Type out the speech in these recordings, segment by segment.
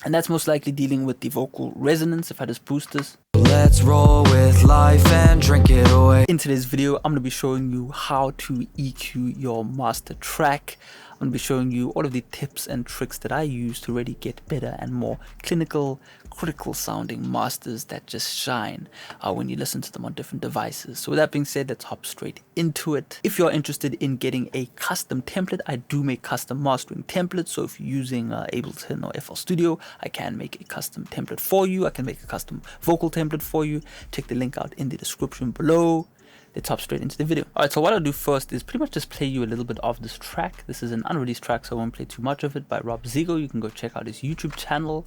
and that's most likely dealing with the vocal resonance. If I just boost this, let's roll with life and drink it away. In today's video, I'm going to be showing you how to EQ your master track. I'm going to be showing you all of the tips and tricks that I use to really get better and more clinical, critical sounding masters that just shine when you listen to them on different devices. So with that being said, let's hop straight into it. If you're interested in getting a custom template, I do make custom mastering templates. So if you're using Ableton or FL Studio, I can make a custom template for you. I can make a custom vocal template for you. Check the link out in the description below. Let's hop straight into the video. Alright, so what I'll do first is pretty much just play you a little bit of this track. This is an unreleased track, so I won't play too much of it, by Rob Zigo. You can go check out his YouTube channel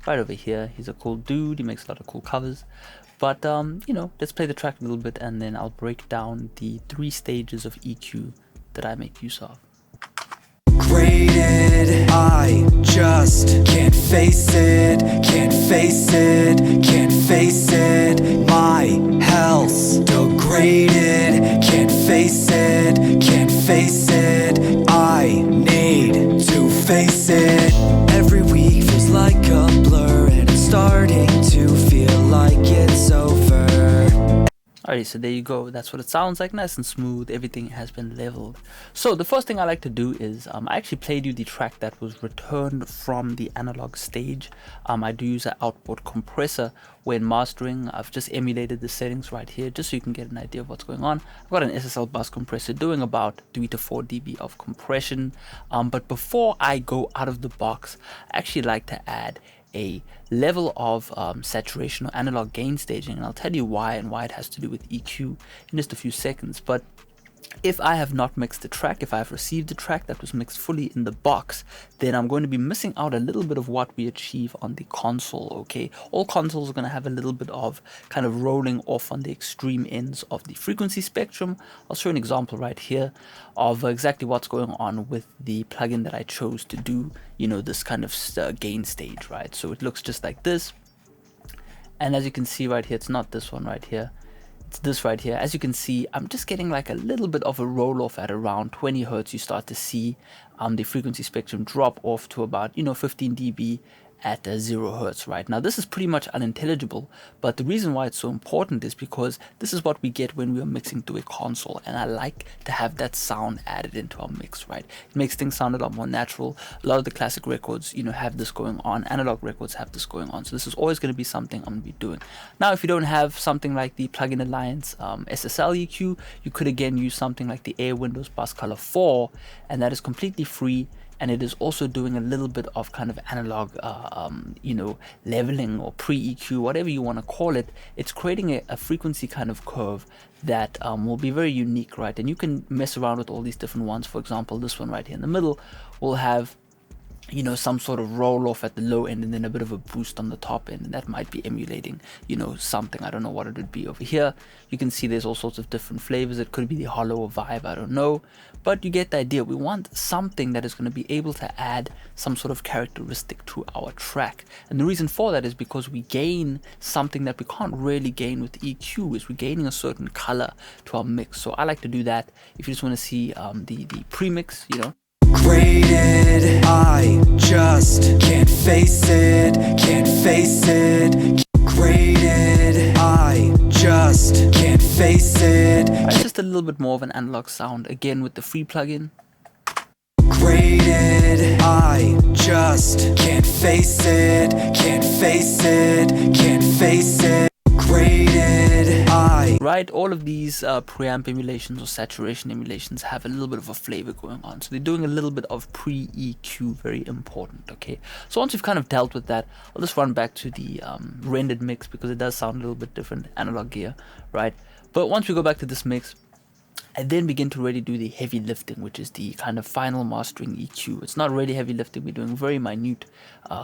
right over here. He's a cool dude. He makes a lot of cool covers. But, you know, let's play the track a little bit and then I'll break down the 3 stages of EQ that I make use of. Graded, I just can't face it, can't face it, can't face it. My health's degraded, can't face it, can't face it. I need to face it. Every week feels like a blur and it's starting to feel like it's over. Alright, so there you go. That's what it sounds like, nice and smooth. Everything has been leveled. So the first thing I like to do is I actually played you the track that was returned from the analog stage. I do use an outboard compressor when mastering. I've just emulated the settings right here just so you can get an idea of what's going on. I've got an SSL bus compressor doing about 3 to 4 dB of compression. But before I go out of the box, I actually like to add a level of saturation or analog gain staging, and I'll tell you why and why it has to do with EQ in just a few seconds. But if I have not mixed the track, if I have received the track that was mixed fully in the box, then I'm going to be missing out a little bit of what we achieve on the console, okay? All consoles are going to have a little bit of kind of rolling off on the extreme ends of the frequency spectrum. I'll show an example right here of exactly what's going on with the plugin that I chose to do, you know, this kind of gain stage, right? So it looks just like this. And as you can see right here, it's not this one right here. It's this right here. As you can see, I'm just getting like a little bit of a roll off at around 20 Hertz. You start to see the frequency spectrum drop off to about, you know, 15 dB at 0 Hertz right now. This is pretty much unintelligible, but the reason why it's so important is because this is what we get when we are mixing to a console, and I like to have that sound added into our mix, right? It makes things sound a lot more natural. A lot of the classic records, you know, have this going on. Analog records have this going on, so this is always going to be something I'm going to be doing. Now, if you don't have something like the Plugin Alliance SSL EQ, you could again use something like the Air Windows Bus Color 4, and that is completely free. And it is also doing a little bit of kind of analog, you know, leveling or pre-EQ, whatever you want to call it. It's creating a frequency kind of curve that will be very unique, right? And you can mess around with all these different ones. For example, this one right here in the middle will have, you know, some sort of roll off at the low end and then a bit of a boost on the top end, and that might be emulating, you know, something. I don't know what it would be over here. You can see there's all sorts of different flavors. It could be the hollow vibe, I don't know, but you get the idea. We want something that is going to be able to add some sort of characteristic to our track, and the reason for that is because we gain something that we can't really gain with EQ. Is we're gaining a certain color to our mix. So I like to do that. If you just want to see the pre-mix, you know. Graded, I just can't face it, can't face it. Graded, I just can't face it. It's just a little bit more of an analog sound again with the free plugin. Graded, I just can't face it, can't face it, can't face it. Graded, right, all of these preamp emulations or saturation emulations have a little bit of a flavor going on, so they're doing a little bit of pre-EQ, very important. Okay, so once we've kind of dealt with that, I'll just run back to the rendered mix because it does sound a little bit different, analog gear, right? But once we go back to this mix, I then begin to really do the heavy lifting, which is the kind of final mastering EQ. It's not really heavy lifting. We're doing very minute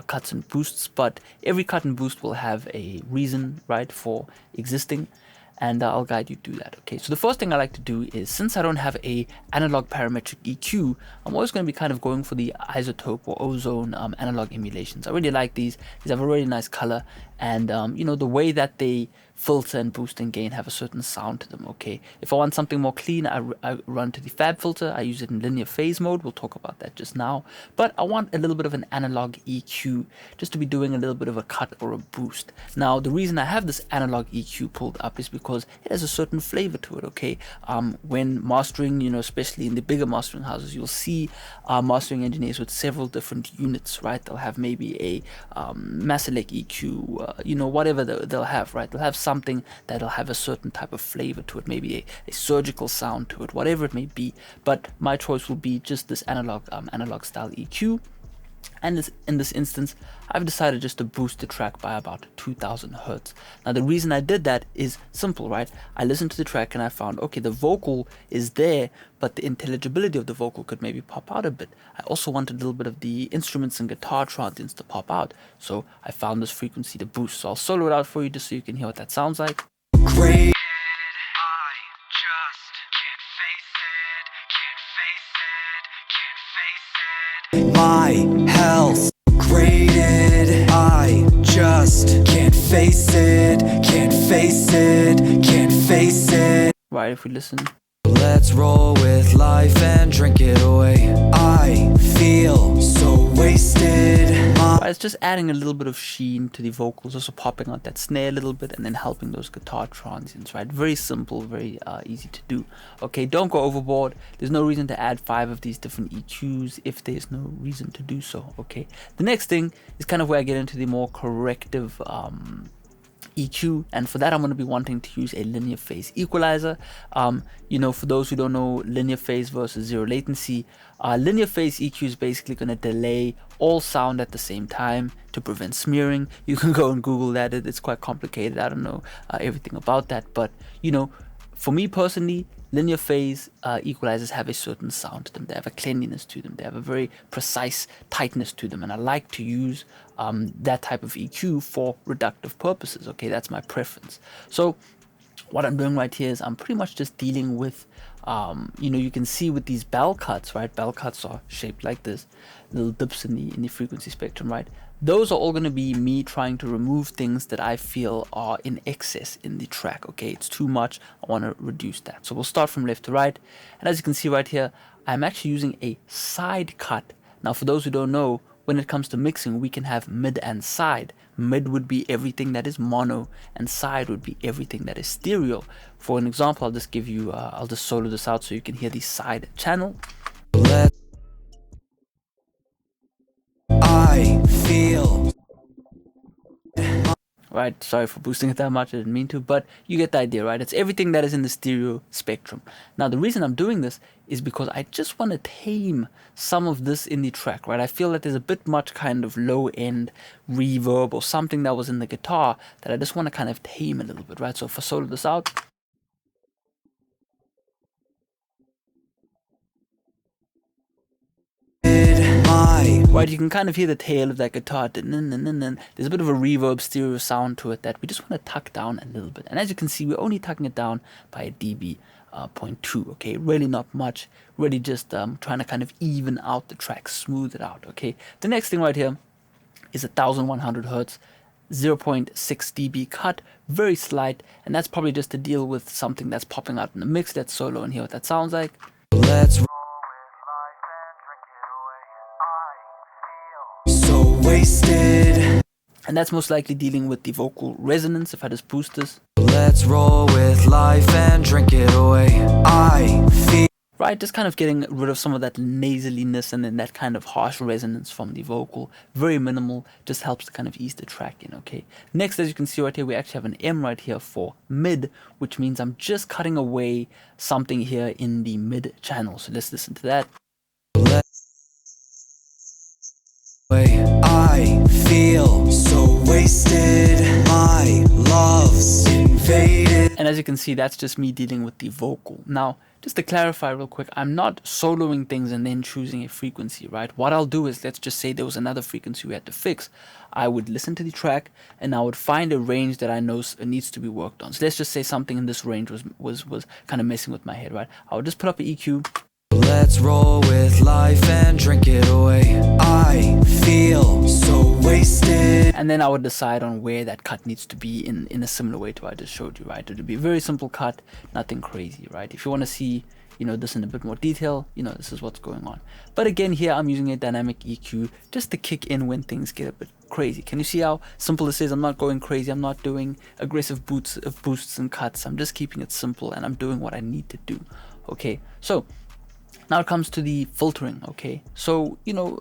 cuts and boosts, but every cut and boost will have a reason, right, for existing, and I'll guide you through that. Okay, so the first thing I like to do is, since I don't have a analog parametric EQ, I'm always going to be kind of going for the isotope or ozone analog emulations. I really like these. These have a really nice color, and you know, the way that they filter and boost and gain have a certain sound to them. Okay, if I want something more clean, I run to the fab filter. I use it in linear phase mode. We'll talk about that just now. But I want a little bit of an analog EQ, just to be doing a little bit of a cut or a boost. Now, the reason I have this analog EQ pulled up is because it has a certain flavor to it. Okay, when mastering, you know, especially in the bigger mastering houses, you'll see mastering engineers with several different units, right? They'll have maybe a Maselec EQ, you know, whatever they'll have, right? They'll have something that'll have a certain type of flavor to it, maybe a surgical sound to it, whatever it may be. But my choice will be just this analog style EQ. And in this instance, I've decided just to boost the track by about 2000 hertz. Now, the reason I did that is simple, right? I listened to the track and I found, okay, the vocal is there, but the intelligibility of the vocal could maybe pop out a bit. I also wanted a little bit of the instruments and guitar transients to pop out. So I found this frequency to boost. So I'll solo it out for you just so you can hear what that sounds like. Great. My health graded. I just can't face it, can't face it, can't face it. Right, if we listen. Let's roll with life and drink it away. I feel so wasted. Right, it's just adding a little bit of sheen to the vocals, also popping out that snare a little bit and then helping those guitar transients, right? Very simple, very easy to do. Okay, don't go overboard. There's no reason to add 5 of these different EQs if there's no reason to do so, okay? The next thing is kind of where I get into the more corrective EQ, and for that I'm going to be wanting to use a linear phase equalizer. You know, for those who don't know linear phase versus zero latency, linear phase EQ is basically going to delay all sound at the same time to prevent smearing. You can go and Google that. It's quite complicated. I don't know everything about that, but you know, for me personally, linear phase equalizers have a certain sound to them. They have a cleanliness to them. They have a very precise tightness to them. And I like to use that type of EQ for reductive purposes. Okay, that's my preference. So what I'm doing right here is I'm pretty much just dealing with, you know, you can see with these bell cuts, right? Bell cuts are shaped like this, little dips in the frequency spectrum, right? Those are all going to be me trying to remove things that I feel are in excess in the track. Okay, it's too much. I want to reduce that. So we'll start from left to right. And as you can see right here, I'm actually using a side cut. Now, for those who don't know, when it comes to mixing, we can have mid and side. Mid would be everything that is mono, and side would be everything that is stereo. For an example, I'll just give you, I'll just solo this out so you can hear the side channel. I feel. Right, sorry for boosting it that much, I didn't mean to, but you get the idea, right? It's everything that is in the stereo spectrum. Now, the reason I'm doing this is because I just want to tame some of this in the track, right? I feel that there's a bit much kind of low-end reverb or something that was in the guitar that I just want to kind of tame a little bit, right? So if I solo this out. Right, you can kind of hear the tail of that guitar. There's a bit of a reverb stereo sound to it that we just want to tuck down a little bit. And as you can see, we're only tucking it down by a dB 0.2, okay? Really not much, really just trying to kind of even out the track, smooth it out, okay? The next thing right here is 1100 hertz, 0.6 dB cut, very slight, and that's probably just to deal with something that's popping out in the mix. Let's solo and hear what that sounds like. Let's wasted. And that's most likely dealing with the vocal resonance if I just boost this. Let's roll with life and drink it away. I feel. Right, just kind of getting rid of some of that nasaliness and then that kind of harsh resonance from the vocal. Very minimal, just helps to kind of ease the track in, okay? Next, as you can see right here, we actually have an M right here for mid, which means I'm just cutting away something here in the mid channel. So let's listen to that. I feel so wasted. My love's invaded. And as you can see, that's just me dealing with the vocal. Now, just to clarify real quick, I'm not soloing things and then choosing a frequency, right? What I'll do is, let's just say there was another frequency we had to fix. I would listen to the track and I would find a range that I know needs to be worked on. So let's just say something in this range was kind of messing with my head, right? I would just put up an EQ. Let's roll with life and drink it away. I feel so wasted. and then I would decide on where that cut needs to be in a similar way to what I just showed you, right? It would be a very simple cut, nothing crazy, right? If you want to see, you know, this in a bit more detail, you know, this is what's going on. But again, here I'm using a dynamic EQ just to kick in when things get a bit crazy. Can you see how simple this is? I'm not going crazy. I'm not doing aggressive boosts and cuts. I'm just keeping it simple, and I'm doing what I need to do. Okay, so now it comes to the filtering. Okay, so, you know,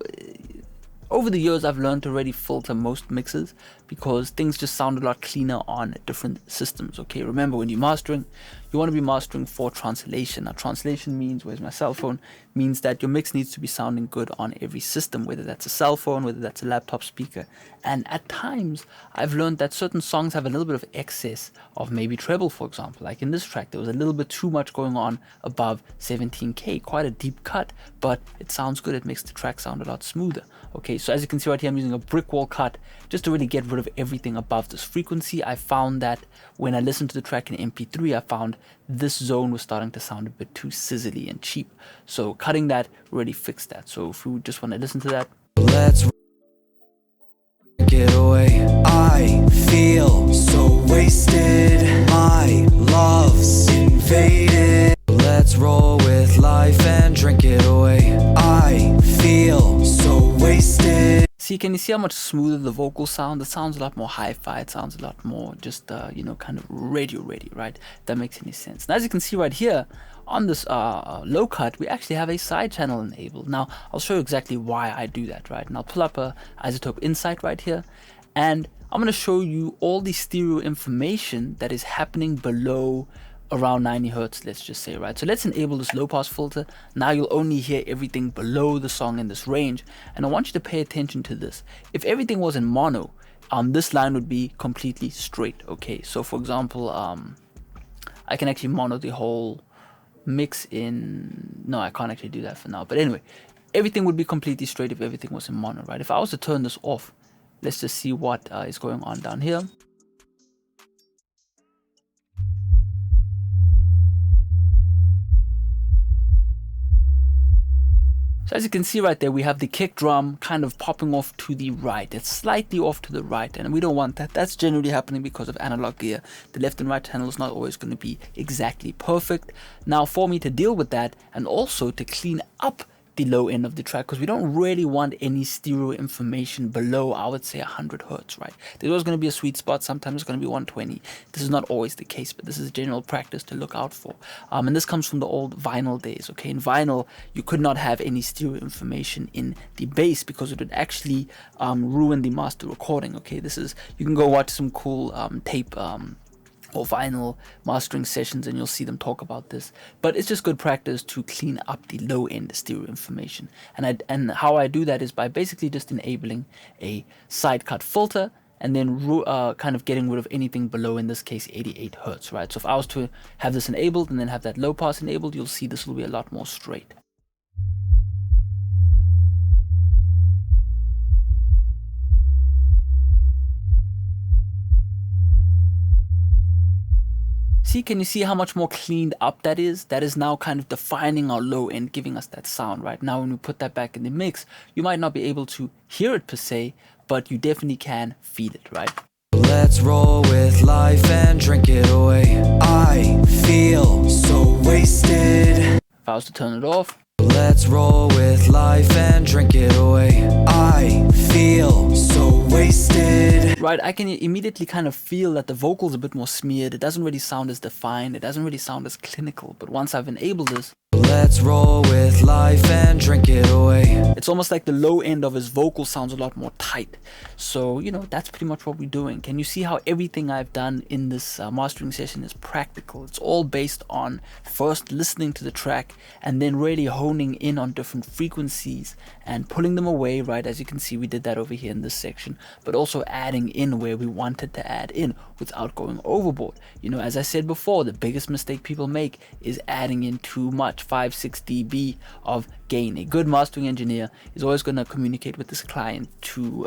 over the years, I've learned to already filter most mixes because things just sound a lot cleaner on different systems. Okay, remember, when you're mastering, you want to be mastering for translation. Now, translation means, where's my cell phone, means that your mix needs to be sounding good on every system, whether that's a cell phone, whether that's a laptop speaker. And at times, I've learned that certain songs have a little bit of excess of maybe treble, for example. Like in this track, there was a little bit too much going on above 17K, quite a deep cut, but it sounds good. It makes the track sound a lot smoother. Okay, so as you can see right here, I'm using a brick wall cut just to really get rid of everything above this frequency. I found that when I listened to the track in MP3, I found this zone was starting to sound a bit too sizzly and cheap. So cutting that really fixed that. So if you just want to listen to that. Let's get away. I feel so wasted. My love's invaded. Let's roll with life and drink it away. I feel so wasted. See, can you see how much smoother the vocals sound? It sounds a lot more hi-fi. It sounds a lot more just, you know, kind of radio ready, right? If that makes any sense. Now, as you can see right here on this low cut, we actually have a side channel enabled. Now, I'll show you exactly why I do that, right? And I'll pull up a isotope insight right here, and I'm going to show you all the stereo information that is happening below around 90 hertz, let's just say, right? So let's enable this low pass filter. Now you'll only hear everything below the song in this range, and I want you to pay attention to this. If everything was in mono, this line would be completely straight. Okay, so for example, I can actually mono the whole mix in, no, I can't actually do that for now, but anyway, everything would be completely straight if everything was in mono, right? If I was to turn this off, let's just see what is going on down here. So as you can see right there, we have the kick drum kind of popping off to the right. It's slightly off to the right, and we don't want that. That's generally happening because of analog gear. The left and right channel is not always going to be exactly perfect. Now, for me to deal with that, and also to clean up the low end of the track, because we don't really want any stereo information below, I would say, 100 hertz, right? There's always going to be a sweet spot. Sometimes it's going to be 120. This is not always the case, but this is general practice to look out for. And this comes from the old vinyl days, okay? In vinyl, you could not have any stereo information in the bass because it would actually ruin the master recording, okay? This is, you can go watch some cool tape or vinyl mastering sessions, and you'll see them talk about this. But it's just good practice to clean up the low end stereo information. And how I do that is by basically just enabling a side cut filter, and then kind of getting rid of anything below, in this case 88 hertz, right? So if I was to have this enabled and then have that low pass enabled, you'll see this will be a lot more straight. See, can you see how much more cleaned up that is? That is now kind of defining our low end, giving us that sound, right? Now when we put that back in the mix, you might not be able to hear it per se, but you definitely can feel it, right? Let's roll with life and drink it away. I feel so wasted. If I was to turn it off. Let's roll with life and drink it away. I feel so wasted. Right, I can immediately kind of feel that the vocal's a bit more smeared. It doesn't really sound as defined. It doesn't really sound as clinical. But once I've enabled this, let's roll with life and drink it away. It's almost like the low end of his vocal sounds a lot more tight. So, you know, that's pretty much what we're doing. Can you see how everything I've done in this mastering session is practical? It's all based on first listening to the track and then really honing in on different frequencies and pulling them away, right? As you can see, we did that over here in this section, but also adding in where we wanted to add in without going overboard. You know, as I said before, the biggest mistake people make is adding in too much, 5-6 dB of gain. A good mastering engineer is always going to communicate with this client to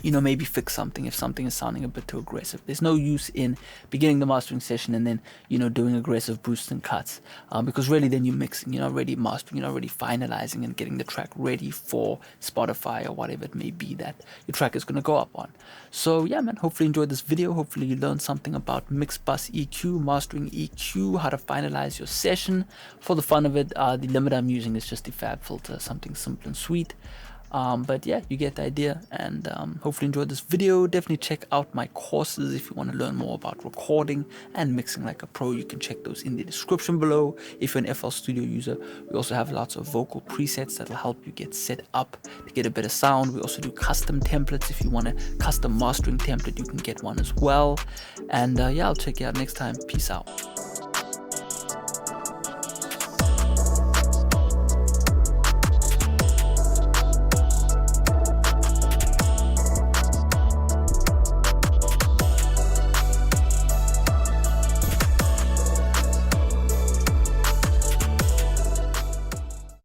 maybe fix something if something is sounding a bit too aggressive. There's no use in beginning the mastering session and then, doing aggressive boosts and cuts, because really then you're mixing, you're not really mastering, you're not really finalizing and getting the track ready for Spotify or whatever it may be that your track is going to go up on. So yeah, man, hopefully you enjoyed this video. Hopefully you learned something about mix bus EQ, mastering EQ, how to finalize your session. For the fun of it, the limiter I'm using is just the fab filter, something simple and sweet. But yeah, you get the idea, and hopefully enjoyed this video. Definitely check out my courses if you want to learn more about recording and mixing like a pro. You can check those in the description below. If you're an FL Studio user, we also have lots of vocal presets that will help you get set up to get a better sound. We also do custom templates. If you want a custom mastering template, you can get one as well. And yeah, I'll check you out next time. Peace out.